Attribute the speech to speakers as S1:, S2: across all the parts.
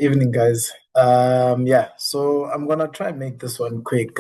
S1: Evening, guys. Yeah, so I'm gonna try and make this one quick.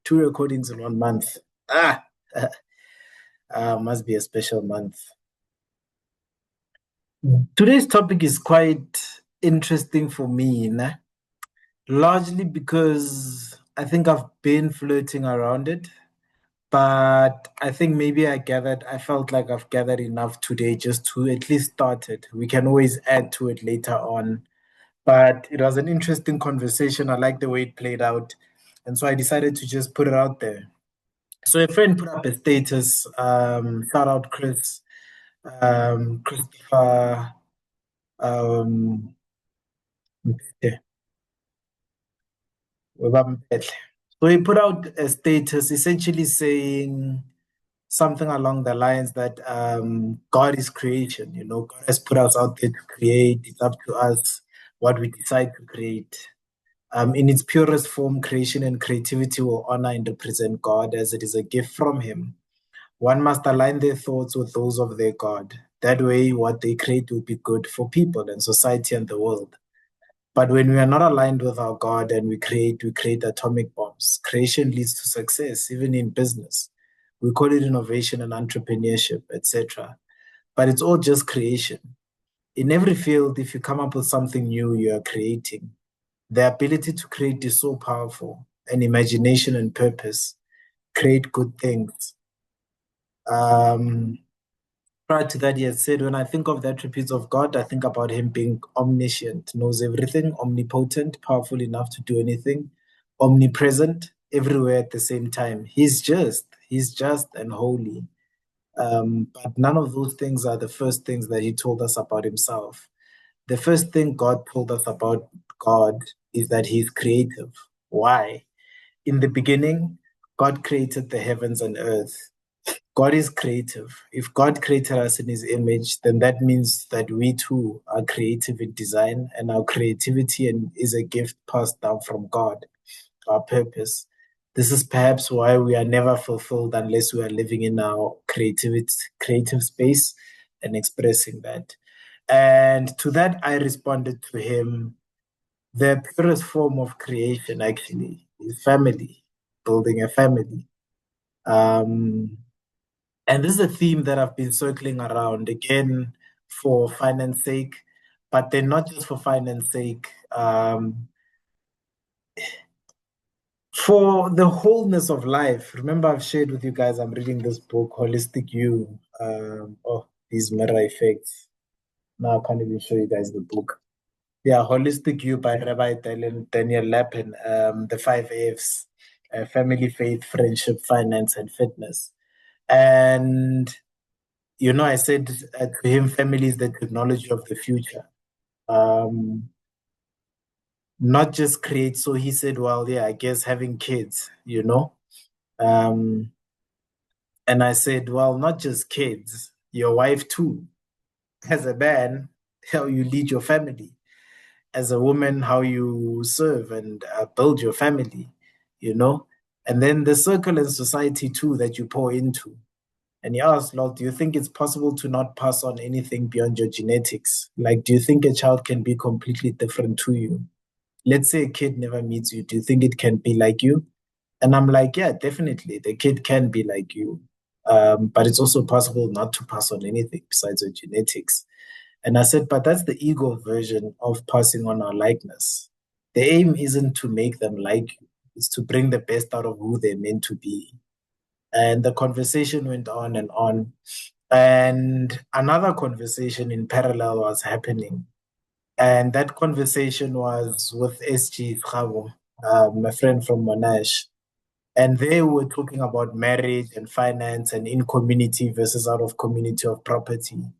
S1: Two recordings in 1 month. Ah, must be a special month. Today's topic is quite interesting for me, nah? Largely because I think I've been flirting around it, but I think maybe I felt like I've gathered enough today just to at least start it. We can always add to it later on. But it was an interesting conversation. I like the way it played out. And so I decided to just put it out there. So a friend put up a status, shout out Christopher, um, Mpete, Weba Mpete. So he put out a status essentially saying something along the lines that God is creation. God has put us out there to create. It's up to us what we decide to create. In its purest form, creation and creativity will honor and represent God as it is a gift from Him. One must align their thoughts with those of their God. That way, what they create will be good for people and society and the world. But when we are not aligned with our God and we create atomic bombs. Creation leads to success, even in business. We call it innovation and entrepreneurship, etc. But it's all just creation. In every field, if you come up with something new, you are creating. The ability to create is so powerful, and imagination and purpose create good things. Um, Prior to that, he had said, when I think of the attributes of God, I think about him being omniscient, knows everything, omnipotent, powerful enough to do anything, omnipresent, everywhere at the same time. He's just and holy. But none of those things are the first things that he told us about himself. The first thing God told us about God is that He's creative. Why? In the beginning, God created the heavens and earth. God is creative. If God created us in His image, then that means that we too are creative in design, and our creativity is a gift passed down from God, our purpose. This is perhaps why we are never fulfilled unless we are living in our creative space and expressing that. And to that, I responded to him, the purest form of creation actually is family, building a family. Um, and this is a theme that I've been circling around again for finance sake, but then not just for finance sake, for the wholeness of life. Remember, I've shared with you guys, I'm reading this book, Holistic You. These mirror effects. Now I can't even show you guys the book. Yeah, Holistic You by Rabbi Daniel Lapin, the five F's, family, faith, friendship, finance, and fitness. And, I said to him, family is the technology of the future. Um, Not just create. So he said, well, yeah, I guess having kids. Um, and I said, well, not just kids, your wife too. As a man, how you lead your family. As a woman, how you serve and build your family, you know? And then the circle and society too that you pour into. And he asked, Lord, do you think it's possible to not pass on anything beyond your genetics? Like, do you think a child can be completely different to you? Let's say a kid never meets you. Do you think it can be like you? And I'm like, yeah, definitely. The kid can be like you. But it's also possible not to pass on anything besides your genetics. And I said, but that's the ego version of passing on our likeness. The aim isn't to make them like you, it's to bring the best out of who they're meant to be. And the conversation went on and on. And another conversation in parallel was happening. And that conversation was with SG Khabo, my friend from Monash. And they were talking about marriage and finance and in community versus out of community of property.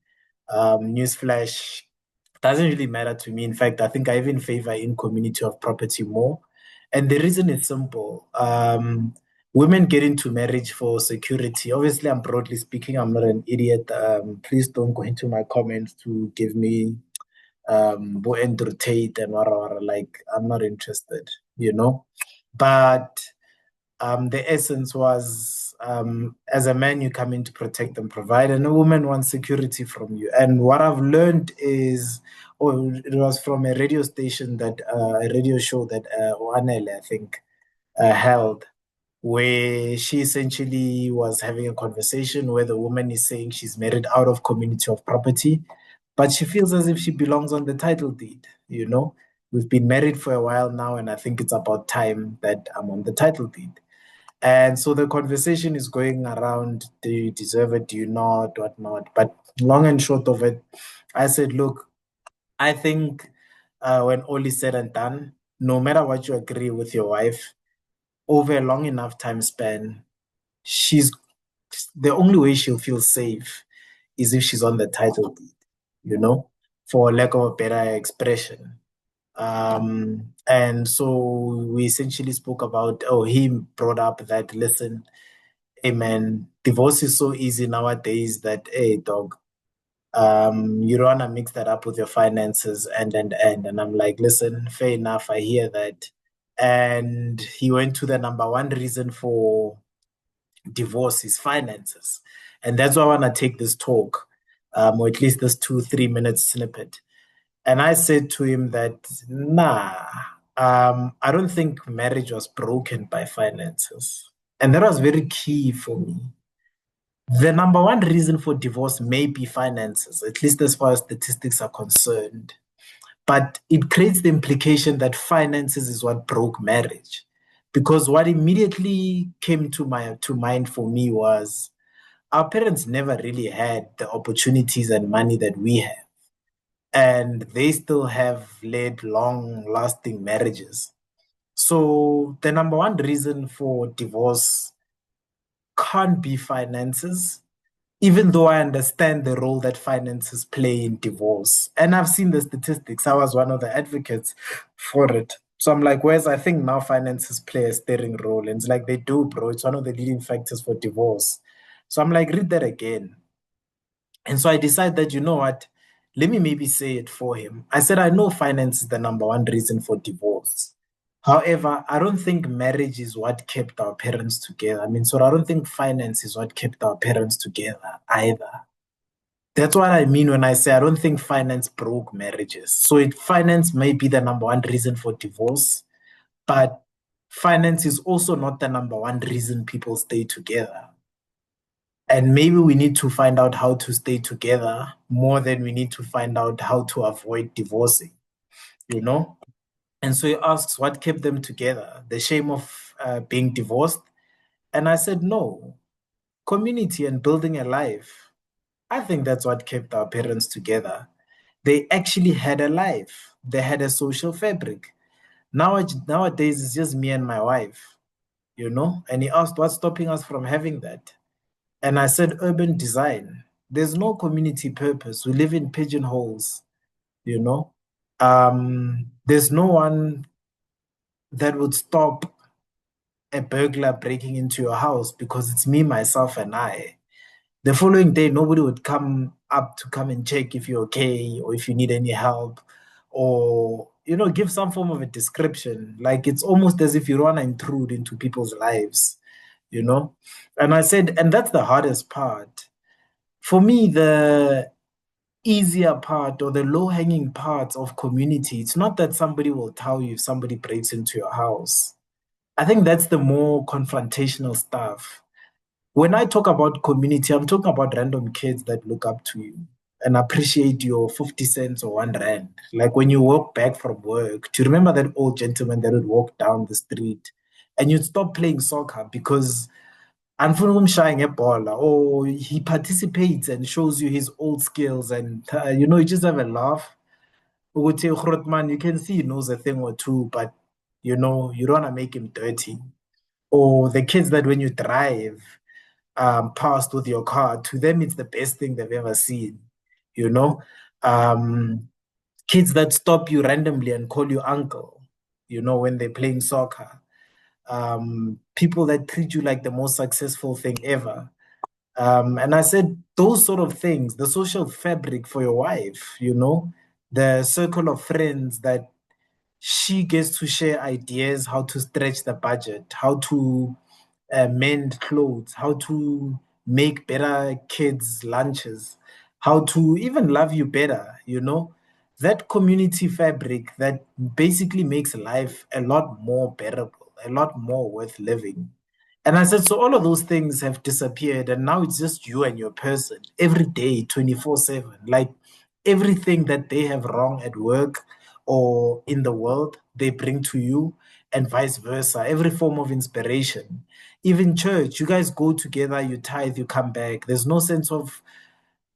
S1: Newsflash, doesn't really matter to me. In fact, I think I even favor in community of property more. And the reason is simple. Women get into marriage for security. Obviously, I'm broadly speaking, I'm not an idiot. Please don't go into my comments to give me Bo Andrew Tate and whatever. Like, I'm not interested. But the essence was as a man, you come in to protect and provide, and a woman wants security from you. And what I've learned is or it was from a radio station that a radio show that Oanele, I think, held, where she essentially was having a conversation where the woman is saying she's married out of community of property, but she feels as if she belongs on the title deed. You know, we've been married for a while now, and I think it's about time that I'm on the title deed. And so the conversation is going around, do you deserve it, do you not, whatnot. But long and short of it, I said, look, I think when all is said and done, no matter what you agree with your wife, over a long enough time span, she's the only way she'll feel safe is if she's on the title deed, you know, for lack of a better expression. And so we essentially spoke about, oh, he brought up that, listen, hey man, divorce is so easy nowadays that, hey dog, you don't wanna mix that up with your finances and I'm like, listen, fair enough, I hear that. And he went to the number one reason for divorce is finances. And that's why I wanna take this talk, or at least this 2, 3 minute snippet. And I said to him that, nah, I don't think marriage was broken by finances. And that was very key for me. The number one reason for divorce may be finances, at least as far as statistics are concerned. But it creates the implication that finances is what broke marriage. Because what immediately came to mind for me was our parents never really had the opportunities and money that we have. And they still have led long lasting marriages. So the number one reason for divorce can't be finances, even though I understand the role that finances play in divorce. And I've seen the statistics. I was one of the advocates for it. So I'm like, whereas I think now finances play a steering role. And it's like they do, bro. It's one of the leading factors for divorce. So I'm like, read that again. And so I decided that, you know what? Let me maybe say it for him. I said, I know finance is the number one reason for divorce. However, I don't think marriage is what kept our parents together. I mean, so I don't think finance is what kept our parents together either. That's what I mean when I say I don't think finance broke marriages. So finance may be the number one reason for divorce, but finance is also not the number one reason people stay together. And maybe we need to find out how to stay together more than we need to find out how to avoid divorcing, you know? And so he asks what kept them together, the shame of being divorced. And I said, no, community and building a life. I think that's what kept our parents together. They actually had a life, they had a social fabric. Nowadays, it's just me and my wife, you know? And he asked, what's stopping us from having that? And I said, urban design. There's no community purpose. We live in pigeonholes, you know? There's no one that would stop a burglar breaking into your house because it's me, myself, and I. The following day, nobody would come up to come and check if you're okay or if you need any help or, you know, give some form of a description. Like it's almost as if you don't want to intrude into people's lives, you know? And I said, and that's the hardest part. For me, the easier part or the low hanging parts of community, it's not that somebody will tell you if somebody breaks into your house. I think that's the more confrontational stuff. When I talk about community, I'm talking about random kids that look up to you and appreciate your 50 cents or 1 rand. Like when you walk back from work, do you remember that old gentleman that would walk down the street and you'd stop playing soccer because shying a ball or he participates and shows you his old skills and you know, you just have a laugh. Ukuthi, Grootman, you can see he knows a thing or two, but you know, you don't want to make him dirty. Or the kids that when you drive past with your car, to them it's the best thing they've ever seen. You know, um, kids that stop you randomly and call you uncle. You know, when they're playing soccer. People that treat you like the most successful thing ever. And I said those sort of things, the social fabric for your wife. You know, the circle of friends that she gets to share ideas how to stretch the budget, how to mend clothes, how to make better kids' lunches, how to even love you better, you know? that community fabric that basically makes life a lot more bearable, a lot more worth living. And I said, so all of those things have disappeared, and now it's just you and your person every day, 24/7. Like everything that they have wrong at work or in the world, they bring to you, and vice versa. Every form of inspiration. Even church, you guys go together, you tithe, you come back. There's no sense of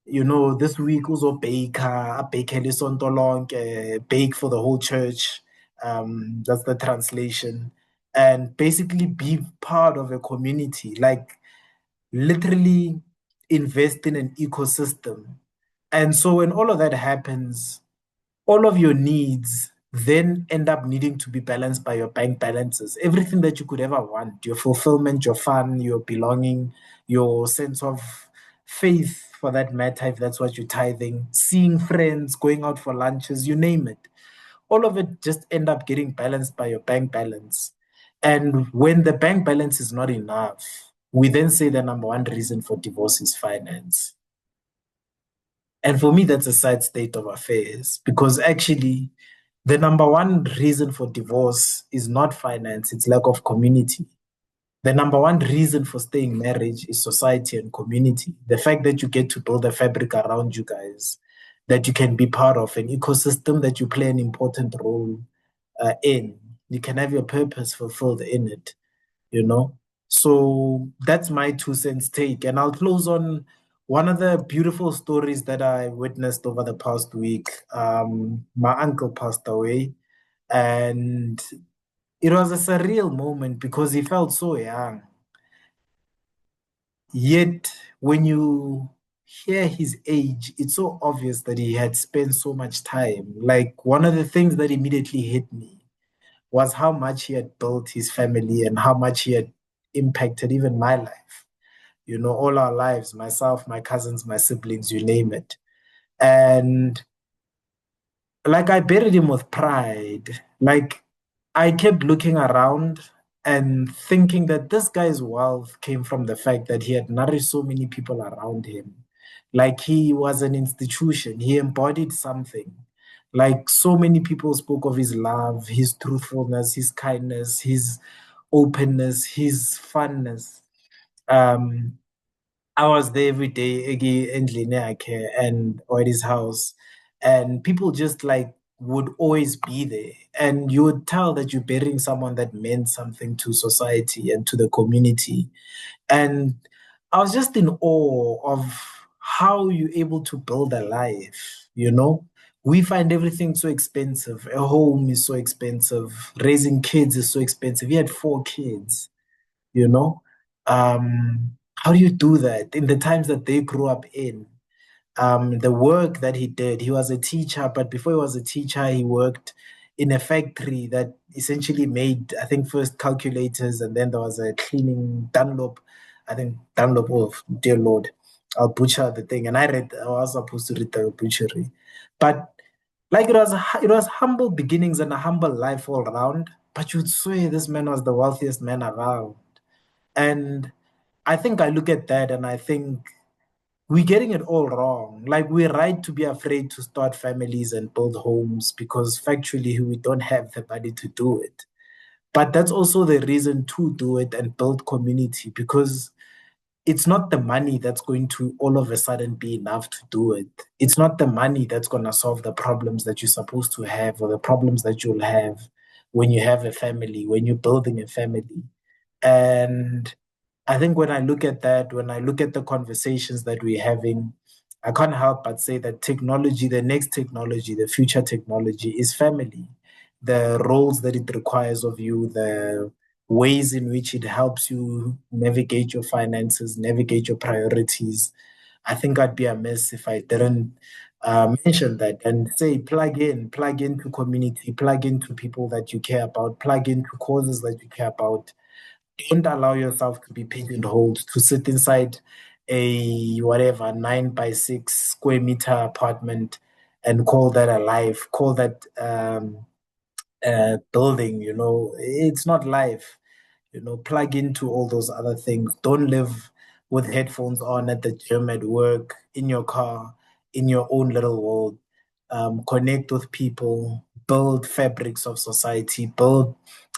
S1: this week uzobheka abhekele isonto lonke, bake for the whole church. That's the translation. And basically be part of a community, like literally invest in an ecosystem. And so when all of that happens, all of your needs then end up needing to be balanced by your bank balances. Everything that you could ever want, your fulfillment, your fun, your belonging, your sense of faith for that matter, if that's what you're tithing, seeing friends, going out for lunches, you name it. All of it just end up getting balanced by your bank balance. And when the bank balance is not enough, we then say the number one reason for divorce is finance. And for me, that's a sad state of affairs because actually, the number one reason for divorce is not finance, it's lack of community. The number one reason for staying married is society and community. The fact that you get to build a fabric around you guys, that you can be part of an ecosystem that you play an important role in. You can have your purpose fulfilled in it, you know? So that's my 2 cents take. And I'll close on one of the beautiful stories that I witnessed over the past week. My uncle passed away, and it was a surreal moment because he felt so young. Yet, when you hear his age, it's so obvious that he had spent so much time. Like, one of the things that immediately hit me was how much he had built his family and how much he had impacted even my life. All our lives, myself, my cousins, my siblings, you name it. And like I buried him with pride. Like I kept looking around and thinking that this guy's wealth came from the fact that he had nourished so many people around him. Like he was an institution, he embodied something. Like so many people spoke of his love, his truthfulness, his kindness, his openness, his funness. Um, I was there every day, Iggy and Lineake and or at his house, and people just like would always be there. And you would tell that you're burying someone that meant something to society and to the community. And I was just in awe of how you're able to build a life. We find everything so expensive. A home is so expensive. Raising kids is so expensive. He had 4 kids you know how do you do that in the times that they grew up in? The work that he did, he was a teacher, but before he was a teacher he worked in a factory that essentially made, I think, first calculators, and then there was a cleaning Dunlop. I think Dunlop, oh dear lord, I'll butcher the thing. And I was supposed to read the butchery, but like it was humble beginnings and a humble life all around, but you'd swear this man was the wealthiest man around. And I think I look at that and I think we're getting it all wrong. Like, we're right to be afraid to start families and build homes because factually we don't have the money to do it. But that's also the reason to do it and build community, because it's not the money that's going to all of a sudden be enough to do it. It's not the money that's going to solve the problems that you're supposed to have or the problems that you'll have when you have a family, when you're building a family. And I think when I look at that, when I look at the conversations that we're having, I can't help but say that technology, the next technology, the future technology is family. The roles that it requires of you, the ways in which it helps you navigate your finances, navigate your priorities. I think I'd be amiss if I didn't mention that and say plug into community, plug into people that you care about, plug into causes that you care about. Don't allow yourself to be pigeonholed to sit inside a whatever 9 by 6 square meter apartment and call that a life, call that building. It's not life. Plug into all those other things. Don't live with headphones on at the gym, at work, in your car, in your own little world. connect with people, build fabrics of society, build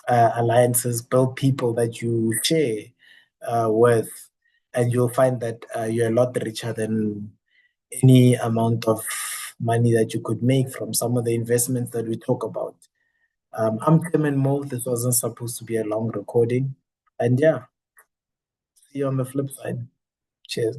S1: alliances, build people that you share with, and you'll find that you're a lot richer than any amount of money that you could make from some of the investments that we talk about. I'm Tim and Mo. This wasn't supposed to be a long recording. And yeah, see you on the flip side. Cheers.